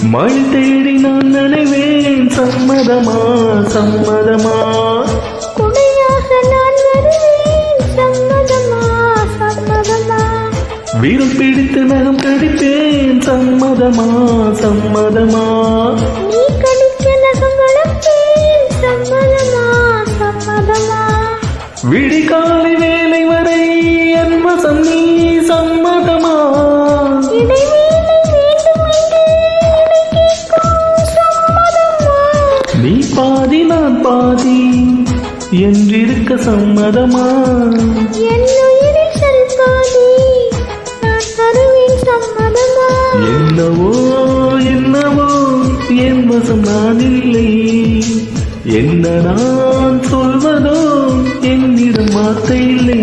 மழை தேடி நான் நினைவேன் சம்மதமா சம்மதமா துணையாக நான் வருவேன் சம்மதமா சம்மதமா வீரம் பிடித்து நகம் கடிப்பேன் சம்மதமா சம்மதமா நீ கடிக்க நகம் வளர்ப்பேன் சம்மதமா சம்மதமா விடிகாலை வேலை வரை என் வசம் நீ சம்மதமா நீ பாதி நான் பாதி என்றிருக்க சம்மதமா என் உயிரில் சரிபாதி நான் தருவேன் சம்மதமா என்னவோ என்னவோ என் வசம் நான் இல்லை என்ன நான் சொல்வதோ என்னிடம் வார்த்தை இல்லை